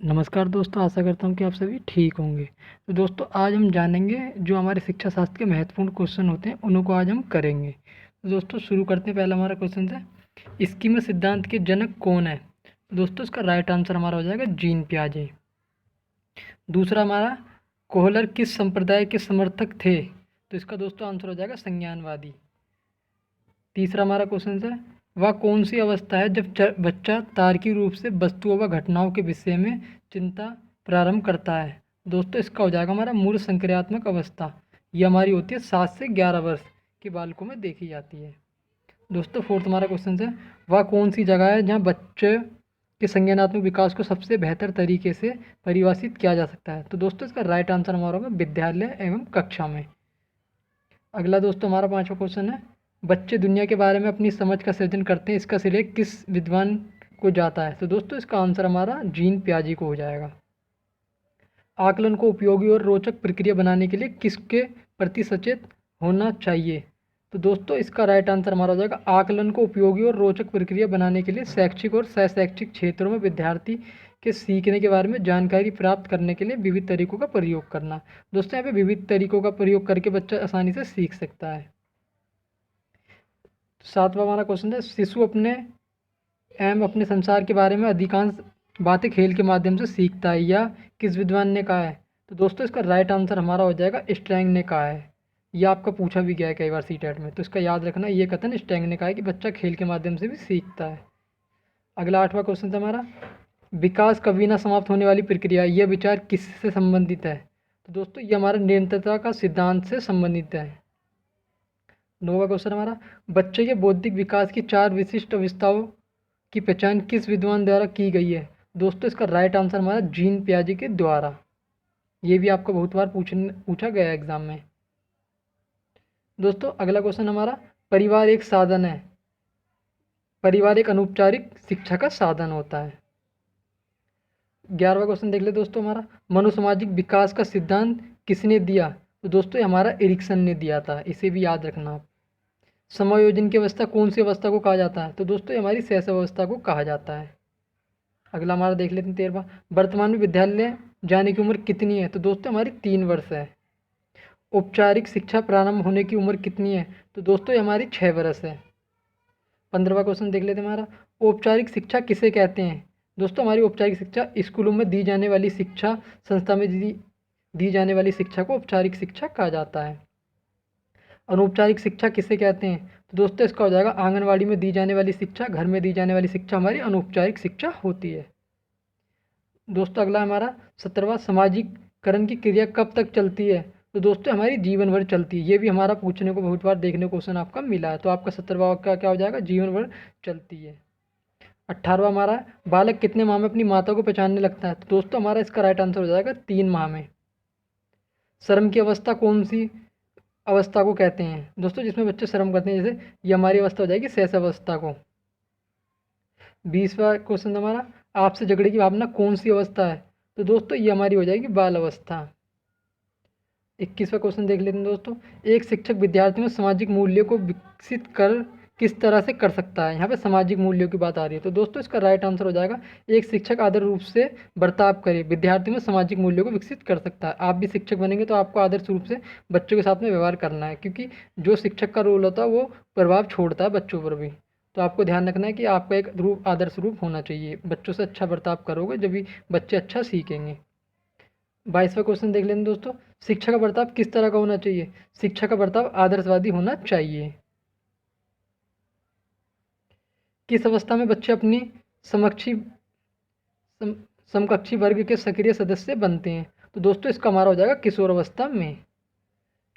नमस्कार दोस्तों, आशा करता हूँ कि आप सभी ठीक होंगे। तो दोस्तों आज हम जानेंगे जो हमारे शिक्षा शास्त्र के महत्वपूर्ण क्वेश्चन होते हैं उन्हीं को आज हम करेंगे। तो दोस्तों शुरू करते हैं। पहला हमारा क्वेश्चन है, स्कीमा सिद्धांत के जनक कौन है? तो दोस्तों इसका राइट आंसर हमारा हो जाएगा जीन पियाजे। दूसरा हमारा, कोहलर किस संप्रदाय के समर्थक थे? तो इसका दोस्तों आंसर हो जाएगा संज्ञानवादी। तीसरा हमारा क्वेश्चन है, वह कौन सी अवस्था है जब बच्चा तार्किक रूप से वस्तुओं व घटनाओं के विषय में चिंता प्रारंभ करता है? दोस्तों इसका हो जाएगा हमारा मूल संक्रियात्मक अवस्था। ये हमारी होती है 7 से 11 वर्ष के बालकों में देखी जाती है। दोस्तों फोर्थ हमारा क्वेश्चन है, वह कौन सी जगह है जहाँ बच्चे के संज्ञानात्मक विकास को सबसे बेहतर तरीके से परिभाषित किया जा सकता है? तो दोस्तों इसका राइट आंसर हमारा होगा विद्यालय एवं कक्षा में। अगला दोस्तों हमारा पांचवा क्वेश्चन है, बच्चे दुनिया के बारे में अपनी समझ का सृजन करते हैं, इसका श्रेय किस विद्वान को जाता है? तो दोस्तों इसका आंसर हमारा जीन पियाजे को हो जाएगा। आकलन को उपयोगी और रोचक प्रक्रिया बनाने के लिए किसके प्रति सचेत होना चाहिए? तो दोस्तों इसका राइट आंसर हमारा हो जाएगा आकलन को उपयोगी और रोचक प्रक्रिया बनाने के लिए शैक्षिक और शैक्षिक क्षेत्रों में विद्यार्थी के सीखने के बारे में जानकारी प्राप्त करने के लिए विविध तरीकों का प्रयोग करना। दोस्तों यहाँ पे विविध तरीकों का प्रयोग करके बच्चा आसानी से सीख सकता है। सातवां हमारा क्वेश्चन है, शिशु अपने संसार के बारे में अधिकांश बातें खेल के माध्यम से सीखता है, या किस विद्वान ने कहा है? तो दोस्तों इसका राइट आंसर हमारा हो जाएगा स्ट्रैंग ने कहा है। यह आपका पूछा भी गया है कई बार सीटेट में, तो इसका याद रखना, ये कथन स्ट्रैंग ने कहा है कि बच्चा खेल के माध्यम से भी सीखता है। अगला आठवां क्वेश्चन था हमारा, विकास कभी ना समाप्त होने वाली प्रक्रिया, यह विचार किससे संबंधित है? तो दोस्तों ये हमारा निरंतरता का सिद्धांत से संबंधित है। नौवां क्वेश्चन हमारा, बच्चे के बौद्धिक विकास की 4 विशिष्ट अवस्थाओं की पहचान किस विद्वान द्वारा की गई है? दोस्तों इसका राइट आंसर हमारा जीन पियाजे के द्वारा। ये भी आपको बहुत बार पूछा गया है एग्जाम में। दोस्तों अगला क्वेश्चन हमारा, परिवार एक साधन है, परिवार एक अनौपचारिक शिक्षा का साधन होता है। 11वां क्वेश्चन देख ले दोस्तों हमारा, मनोसामाजिक विकास का सिद्धांत किसने दिया? तो दोस्तों ये हमारा एरिक्सन ने दिया था, इसे भी याद रखना आप। समायोजन की अवस्था कौन सी अवस्था को कहा जाता है? तो दोस्तों ये हमारी शैशव अवस्था को कहा जाता है। अगला हमारा देख लेते हैं 13वां, वर्तमान में विद्यालय जाने की उम्र कितनी है? तो दोस्तों हमारी 3 वर्ष है। औपचारिक शिक्षा प्रारंभ होने की उम्र कितनी है? तो दोस्तों ये हमारी 6 वर्ष है। 15वां क्वेश्चन देख लेते हैं हमारा, औपचारिक शिक्षा किसे कहते हैं? दोस्तों हमारी औपचारिक शिक्षा स्कूलों में दी जाने वाली शिक्षा, संस्था में दी जाने वाली शिक्षा को औपचारिक शिक्षा कहा जाता है। अनौपचारिक शिक्षा किसे कहते हैं? तो दोस्तों इसका हो जाएगा आंगनवाड़ी में दी जाने वाली शिक्षा, घर में दी जाने वाली शिक्षा हमारी अनौपचारिक शिक्षा होती है। दोस्तों अगला हमारा 17वां, सामाजिकरण की क्रिया कब तक चलती है? तो दोस्तों हमारी जीवन भर चलती है। ये भी हमारा पूछने को बहुत बार देखने को क्वेश्चन आपका मिला है, तो आपका 17वां का क्या हो जाएगा, जीवन भर चलती है। 18वां हमारा, बालक कितने माह में अपनी माता को पहचानने लगता है? तो दोस्तों हमारा इसका राइट आंसर हो जाएगा 3 माह में। शर्म की अवस्था कौन सी अवस्था को कहते हैं? दोस्तों जिसमें बच्चे शर्म करते हैं, जैसे ये हमारी अवस्था हो जाएगी शैशव अवस्था को। 20वां क्वेश्चन हमारा, आपसे झगड़े की भावना कौन सी अवस्था है? तो दोस्तों ये हमारी हो जाएगी बाल अवस्था। 21वां क्वेश्चन देख लेते हैं दोस्तों, एक शिक्षक विद्यार्थी में सामाजिक मूल्यों को विकसित कर किस तरह से कर सकता है? यहाँ पे सामाजिक मूल्यों की बात आ रही है, तो दोस्तों इसका राइट आंसर हो जाएगा एक शिक्षक आदर्श रूप से बर्ताव करे, विद्यार्थी में सामाजिक मूल्यों को विकसित कर सकता है। आप भी शिक्षक बनेंगे तो आपको आदर्श रूप से बच्चों के साथ में व्यवहार करना है, क्योंकि जो शिक्षक का रोल होता है वो प्रभाव छोड़ता है बच्चों पर भी। तो आपको ध्यान रखना है कि आपका एक आदर्श रूप होना चाहिए, बच्चों से अच्छा बर्ताव करोगे जब भी बच्चे अच्छा सीखेंगे। 22वां क्वेश्चन देख लेंगे दोस्तों, शिक्षा का बर्ताव किस तरह का होना चाहिए? शिक्षा का बर्ताव आदर्शवादी होना चाहिए। किस अवस्था में बच्चे अपनी समक्षी सम, समकक्षी वर्ग के सक्रिय सदस्य बनते हैं? तो दोस्तों इसका हमारा हो जाएगा किशोर अवस्था में।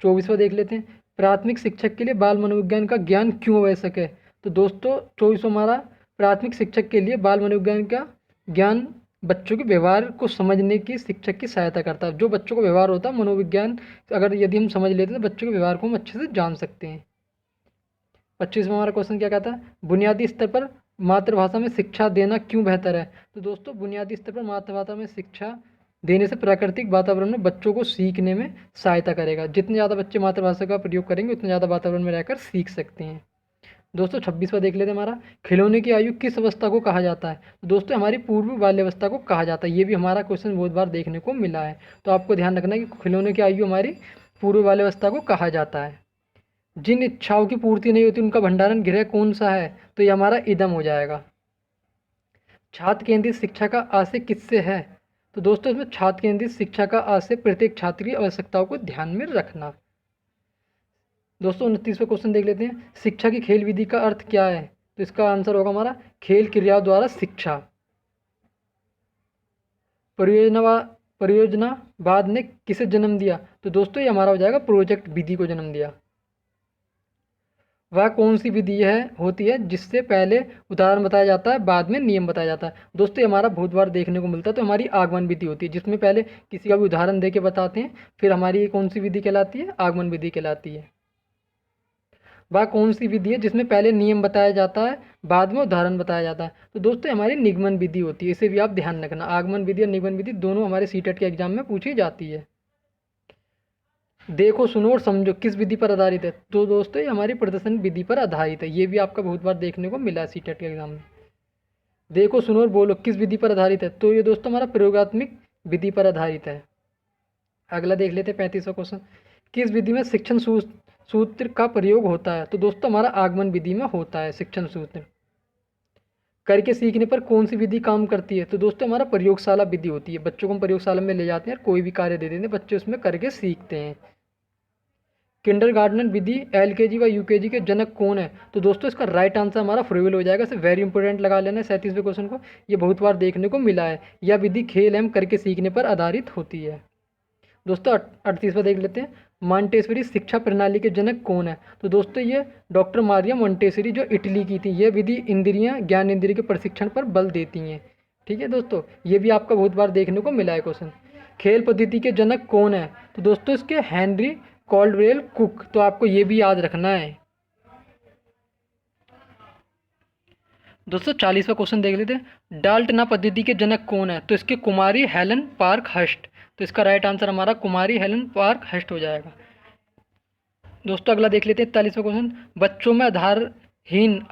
24वां देख लेते हैं, प्राथमिक शिक्षक के लिए बाल मनोविज्ञान का ज्ञान क्यों आवश्यक है? तो दोस्तों 24वां हमारा, प्राथमिक शिक्षक के लिए बाल मनोविज्ञान का ज्ञान बच्चों के व्यवहार को समझने की शिक्षक की सहायता करता है। जो बच्चों को व्यवहार होता है मनोविज्ञान, अगर यदि हम समझ लेते हैं तो बच्चों के व्यवहार को हम अच्छे से जान सकते हैं। 25वां हमारा क्वेश्चन क्या कहता है, बुनियादी स्तर पर मातृभाषा में शिक्षा देना क्यों बेहतर है? तो दोस्तों बुनियादी स्तर पर मातृभाषा में शिक्षा देने से प्राकृतिक वातावरण में बच्चों को सीखने में सहायता करेगा। जितने ज़्यादा बच्चे मातृभाषा का प्रयोग करेंगे उतने ज़्यादा वातावरण में रहकर सीख सकते हैं। दोस्तों 26वां देख लेते हैं हमारा, खिलौने की आयु किस अवस्था को कहा जाता है? तो दोस्तों हमारी पूर्व बाल्यावस्था को कहा जाता है। ये भी हमारा क्वेश्चन बहुत बार देखने को मिला है, तो आपको ध्यान रखना है कि खिलौने की आयु हमारी पूर्व बाल्यावस्था को कहा जाता है। जिन इच्छाओं की पूर्ति नहीं होती उनका भंडारण गृह कौन सा है? तो ये हमारा इदम हो जाएगा। छात्र केंद्रित शिक्षा का आशय किससे है? तो दोस्तों इसमें छात्र केंद्रित शिक्षा का आशय प्रत्येक छात्र की आवश्यकताओं को ध्यान में रखना। दोस्तों 29वां क्वेश्चन देख लेते हैं, शिक्षा की खेल विधि का अर्थ क्या है? तो इसका आंसर होगा हमारा खेल क्रिया द्वारा शिक्षा। परियोजनावाद ने किसे जन्म दिया? तो दोस्तों ये हमारा हो जाएगा प्रोजेक्ट विधि को जन्म दिया। वह कौन सी विधि है होती है जिससे पहले उदाहरण बताया जाता है बाद में नियम बताया जाता है? दोस्तों ये हमारा बहुत बार देखने को मिलता है, तो हमारी आगमन विधि होती है जिसमें पहले किसी का भी उदाहरण दे के बताते हैं, फिर हमारी ये कौन सी विधि कहलाती है? आगमन विधि कहलाती है। वह कौन सी विधि है जिसमें पहले नियम बताया जाता है बाद में उदाहरण बताया जाता है? तो दोस्तों हमारी निगमन विधि होती है, इसे भी आप ध्यान रखना। आगमन विधि और निगमन विधि दोनों हमारे सीटेट के एग्जाम में पूछी जाती है। देखो सुनो और समझो किस विधि पर आधारित है? तो दोस्तों ये हमारी प्रदर्शन विधि पर आधारित है। ये भी आपका बहुत बार देखने को मिला है सीटेट के एग्जाम में। देखो सुनो और बोलो किस विधि पर आधारित है? तो ये दोस्तों हमारा प्रयोगात्मक विधि पर आधारित है। अगला देख लेते हैं 35वां क्वेश्चन, किस विधि में शिक्षण सूत्र का प्रयोग होता है? तो दोस्तों हमारा आगमन विधि में होता है शिक्षण सूत्र। करके सीखने पर कौन सी विधि काम करती है? तो दोस्तों हमारा प्रयोगशाला विधि होती है। बच्चों को हम प्रयोगशाला में ले जाते हैं और कोई भी कार्य दे देते हैं, बच्चे उसमें करके सीखते हैं। किंडरगार्टन विधि एलकेजी व यूकेजी के जनक कौन है? तो दोस्तों इसका राइट आंसर हमारा फ्रोवेल हो जाएगा। इसे वेरी इंपॉर्टेंट लगा लेना है 37वें क्वेश्चन को, ये बहुत बार देखने को मिला है। यह विधि खेल एवं करके सीखने पर आधारित होती है। दोस्तों 38वां देख लेते हैं, मॉन्टेसरी शिक्षा प्रणाली के जनक कौन है? तो दोस्तों ये डॉक्टर मारिया मॉन्टेसरी जो इटली की थी। यह विधि इंद्रियां ज्ञान इंद्रिय के प्रशिक्षण पर बल देती हैं। ठीक है दोस्तों, ये भी आपका बहुत बार देखने को मिला है क्वेश्चन। खेल पद्धति के जनक कौन है? तो दोस्तों इसके हेनरी कॉल्डवेल कुक। तो आपको ये भी याद रखना है। दोस्तों 40वां क्वेश्चन देख लेते हैं, डाल्टना पद्धति के जनक कौन है? तो इसके कुमारी हेलन पार्क हस्ट। तो इसका राइट आंसर हमारा कुमारी हेलन पार्क हस्ट हो जाएगा। दोस्तों अगला देख लेते हैं 41वां क्वेश्चन, बच्चों में आधारहीन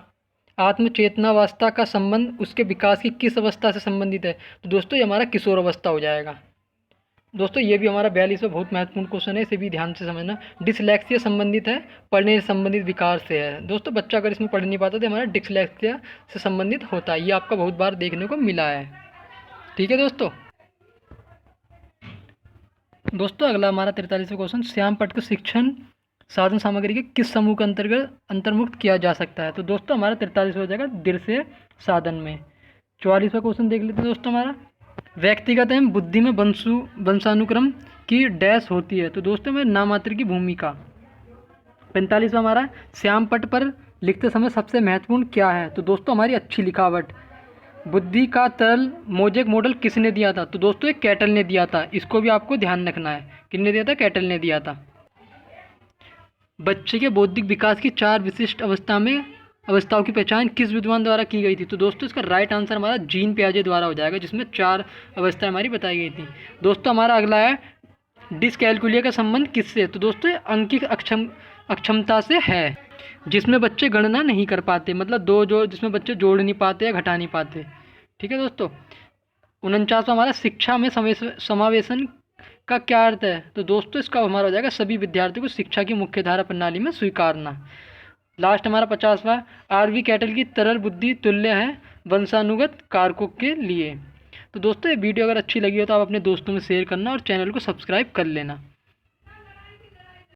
आत्मचेतनावस्था का संबंध उसके विकास की किस अवस्था से संबंधित है? तो दोस्तों ये हमारा किशोर अवस्था हो जाएगा। दोस्तों ये भी हमारा 42वां बहुत महत्वपूर्ण क्वेश्चन है, इसे भी ध्यान से समझना। डिसलेक्सिया संबंधित है पढ़ने से संबंधित विकार से है। दोस्तों बच्चा अगर इसमें पढ़ नहीं पाता तो हमारा डिसलेक्सिया से संबंधित होता है। ये आपका बहुत बार देखने को मिला है। ठीक है दोस्तों अगला हमारा 43वां क्वेश्चन, श्याम पट को शिक्षण साधन सामग्री के किस समूह के अंतर्गत अंतर्मुक्त किया जा सकता है? तो दोस्तों हमारा 43वां हो जाएगा दृश्य साधन में। 44वां क्वेश्चन देख लेते हैं दोस्तों हमारा, व्यक्तिगत एवं बुद्धि में वंशानुक्रम की डैश होती है? तो दोस्तों में नामात्र की भूमिका। 45वां हमारा, श्याम पट पर लिखते समय सबसे महत्वपूर्ण क्या है? तो दोस्तों हमारी अच्छी लिखावट। बुद्धि का तरल मोजेक मॉडल किसने दिया था? तो दोस्तों एक कैटल ने दिया था। इसको भी आपको ध्यान रखना है, किसने दिया था? कैटल ने दिया था। बच्चे के बौद्धिक विकास की 4 विशिष्ट अवस्थाओं की पहचान किस विद्वान द्वारा की गई थी? तो दोस्तों इसका राइट आंसर हमारा जीन पियाजे द्वारा हो जाएगा, जिसमें 4 अवस्थाएं हमारी बताई गई थी। दोस्तों हमारा अगला है, डिसकैलकुलिया का संबंध किससे? तो दोस्तों अंकिक अक्षमता से है, जिसमें बच्चे गणना नहीं कर पाते, मतलब जिसमें बच्चे जोड़ नहीं पाते या घटा नहीं पाते। ठीक है दोस्तों। 49वां हमारा, शिक्षा में समावेशन का क्या अर्थ है? तो दोस्तों इसका हमारा हो जाएगा सभी विद्यार्थियों को शिक्षा की मुख्यधारा प्रणाली में स्वीकारना। लास्ट हमारा 50वां, आरवी कैटल की तरल बुद्धि तुल्य है वंशानुगत कारकों के लिए। तो दोस्तों ये वीडियो अगर अच्छी लगी हो तो आप अपने दोस्तों में शेयर करना और चैनल को सब्सक्राइब कर लेना।